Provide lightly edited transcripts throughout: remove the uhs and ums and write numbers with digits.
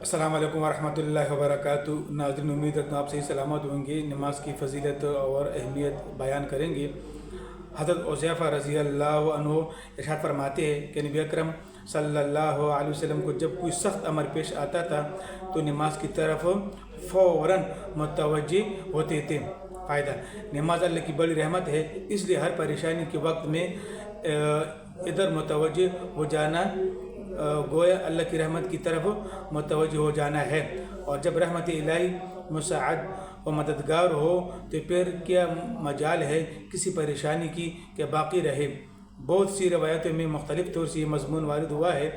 السلام علیکم ورحمۃ اللہ وبرکاتہ۔ ناظرین، امید رکھتا ہوں آپ صحیح سلامت ہوں گے۔ نماز کی فضیلت اور اہمیت بیان کریں گے۔ حضرت حذیفہ رضی اللہ عنہ ارشاد فرماتے ہیں کہ نبی اکرم صلی اللہ علیہ وسلم کو جب کوئی سخت امر پیش آتا تھا تو نماز کی طرف فوراً متوجہ ہوتے تھے۔ فائدہ: نماز اللہ کی بڑی رحمت ہے، اس لیے ہر پریشانی کے وقت میں ادھر متوجہ ہو جانا گویا اللہ کی رحمت کی طرف متوجہ ہو جانا ہے، اور جب رحمت الہی مساعد و مددگار ہو تو پھر کیا مجال ہے کسی پریشانی کی کہ باقی رہے۔ بہت سی روایتوں میں مختلف طور سے یہ مضمون وارد ہوا ہے۔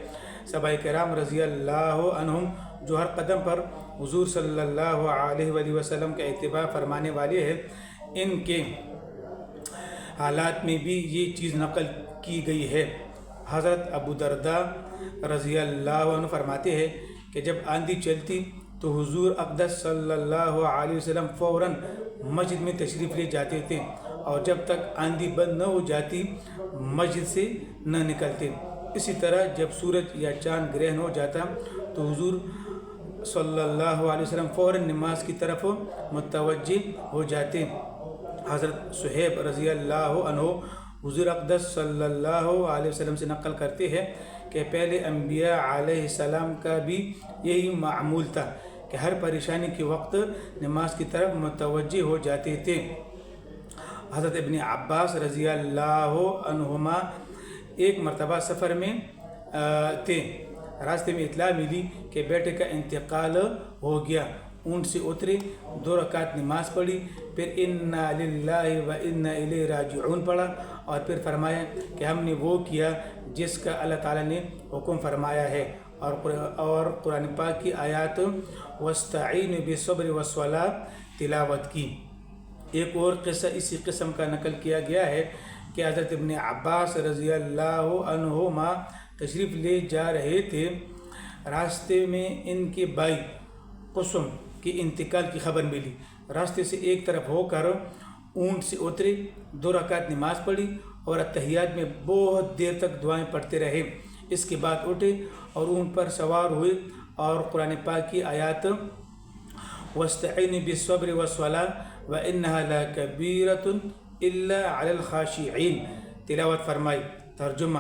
صحابہ کرام رضی اللہ عنہم جو ہر قدم پر حضور صلی اللہ علیہ وآلہ وسلم کا اتباع فرمانے والے ہیں، ان کے حالات میں بھی یہ چیز نقل کی گئی ہے۔ حضرت ابو درداء رضی اللہ عنہ فرماتے ہیں کہ جب آندھی چلتی تو حضور اقدس صلی اللہ علیہ وسلم فوراً مسجد میں تشریف لے جاتے تھے، اور جب تک آندھی بند نہ ہو جاتی مسجد سے نہ نکلتے۔ اسی طرح جب سورج یا چاند گرہن ہو جاتا تو حضور صلی اللہ علیہ وسلم فوراً نماز کی طرف متوجہ ہو جاتے۔ حضرت صہیب رضی اللہ عنہ حضور اقدس صلی اللہ علیہ وسلم سے نقل کرتے ہیں کہ پہلے انبیاء علیہ السلام کا بھی یہی معمول تھا کہ ہر پریشانی کے وقت نماز کی طرف متوجہ ہو جاتے تھے۔ حضرت ابن عباس رضی اللہ عنہما ایک مرتبہ سفر میں تھے، راستے میں اطلاع ملی کہ بیٹے کا انتقال ہو گیا۔ اونٹ سے اترے، 2 رکعت نماز پڑھی، پھر انا للہ و انا الیہ راجعون پڑھا، اور پھر فرمایا کہ ہم نے وہ کیا جس کا اللہ تعالیٰ نے حکم فرمایا ہے، اور قرآن پاک کی آیات وَاسْتَعِينُوا بِالصَّبْرِ وَالصَّلَاةِ تلاوت کی۔ ایک اور قصہ اسی قسم کا نقل کیا گیا ہے کہ حضرت ابن عباس رضی اللہ عنہما تشریف لے جا رہے تھے، راستے میں ان کے بھائی قسم کے انتقال کی خبر ملی۔ راستے سے ایک طرف ہو کر اونٹ سے اترے، 2 رکعت نماز پڑھی اور اتحیات میں بہت دیر تک دعائیں پڑھتے رہے۔ اس کے بعد اٹھے اور اونٹ پر سوار ہوئے اور قرآن پاک کی آیات وَاسْتَعِينُوا بِالصَّبْرِ وَالصَّلَاةِ وَإِنَّهَا لَكَبِيرَةٌ إِلَّا عَلَى الْخَاشِعِينَ تلاوت فرمائی۔ ترجمہ: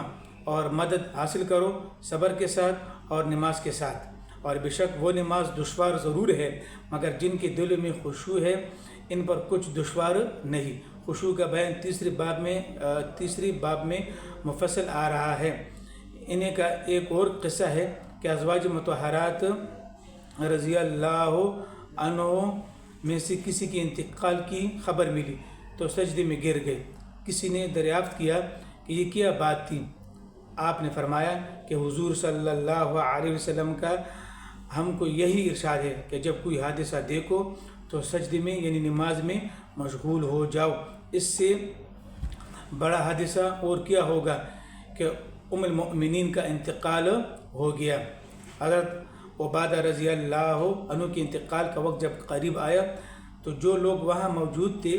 اور مدد حاصل کرو صبر کے ساتھ اور نماز کے ساتھ، اور بے شک وہ نماز دشوار ضرور ہے مگر جن کے دلوں میں خشوع ہے ان پر کچھ دشوار نہیں۔ خشوع کا بیان تیسری باب میں مفصل آ رہا ہے۔ انہیں کا ایک اور قصہ ہے کہ ازواج مطہرات رضی اللہ عنہ میں سے کسی کے انتقال کی خبر ملی تو سجدے میں گر گئے۔ کسی نے دریافت کیا کہ یہ کیا بات تھی؟ آپ نے فرمایا کہ حضور صلی اللہ علیہ وسلم کا ہم کو یہی ارشاد ہے کہ جب کوئی حادثہ دیکھو تو سجدے میں یعنی نماز میں مشغول ہو جاؤ۔ اس سے بڑا حادثہ اور کیا ہوگا کہ ام المؤمنین کا انتقال ہو گیا۔ حضرت عبادہ رضی اللہ عنہ کے انتقال کا وقت جب قریب آیا تو جو لوگ وہاں موجود تھے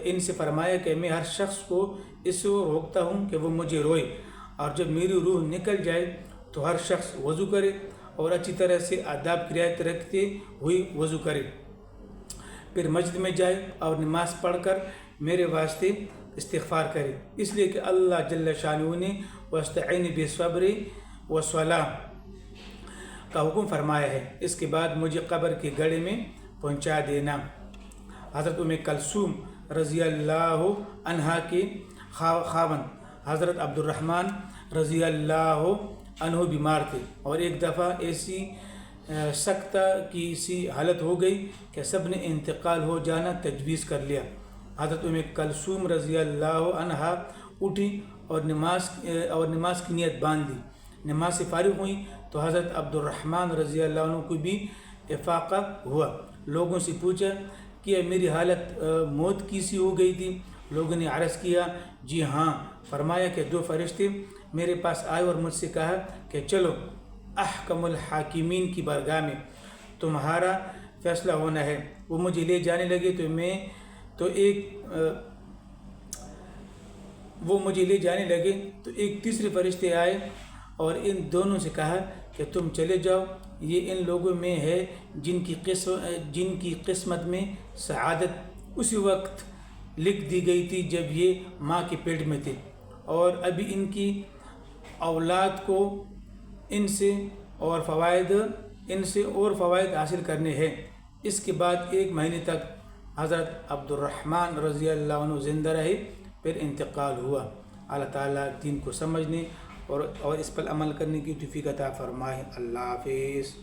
ان سے فرمایا کہ میں ہر شخص کو اس سے روکتا ہوں کہ وہ مجھے روئے، اور جب میری روح نکل جائے تو ہر شخص وضو کرے اور اچھی طرح سے آداب کی رعایت رکھتے ہوئے وضو کرے، پھر مسجد میں جائے اور نماز پڑھ کر میرے واسطے استغفار کرے، اس لیے کہ اللہ جل شانہ نے وَاسْتَعِينُوا بِالصَّبْرِ وَالصَّلَاةِ کا حکم فرمایا ہے۔ اس کے بعد مجھے قبر کے گڑھے میں پہنچا دینا۔ حضرت ام کلثوم رضی اللہ عنہا کے خاوند حضرت عبد الرحمن رضی اللہ عنہ بیمار تھے، اور ایک دفعہ ایسی سکتہ کی سی حالت ہو گئی کہ سب نے انتقال ہو جانا تجویز کر لیا۔ حضرت ام کلثوم رضی اللہ عنہا اٹھی اور نماز کی نیت باندھ دی۔ نماز سے فارغ ہوئی تو حضرت عبد الرحمن رضی اللہ عنہ کو بھی افاقہ ہوا۔ لوگوں سے پوچھا کہ میری حالت موت کی سی ہو گئی تھی؟ لوگوں نے عرض کیا جی ہاں۔ فرمایا کہ 2 فرشتے میرے پاس آئے اور مجھ سے کہا کہ چلو احکم الحاکمین کی بارگاہ میں، تمہارا فیصلہ ہونا ہے۔ وہ مجھے لے جانے لگے تو ایک تیسرے فرشتے آئے اور ان دونوں سے کہا کہ تم چلے جاؤ، یہ ان لوگوں میں ہے جن کی قسمت میں سعادت اسی وقت لکھ دی گئی تھی جب یہ ماں کے پیٹ میں تھے، اور ابھی ان کی اولاد کو ان سے اور فوائد حاصل کرنے ہیں۔ اس کے بعد 1 مہینے تک حضرت عبد الرحمن رضی اللہ عنہ زندہ رہے، پھر انتقال ہوا۔ اللہ تعالیٰ دین کو سمجھنے اور اس پر عمل کرنے کی توفیق عطا فرمائے۔ اللہ حافظ۔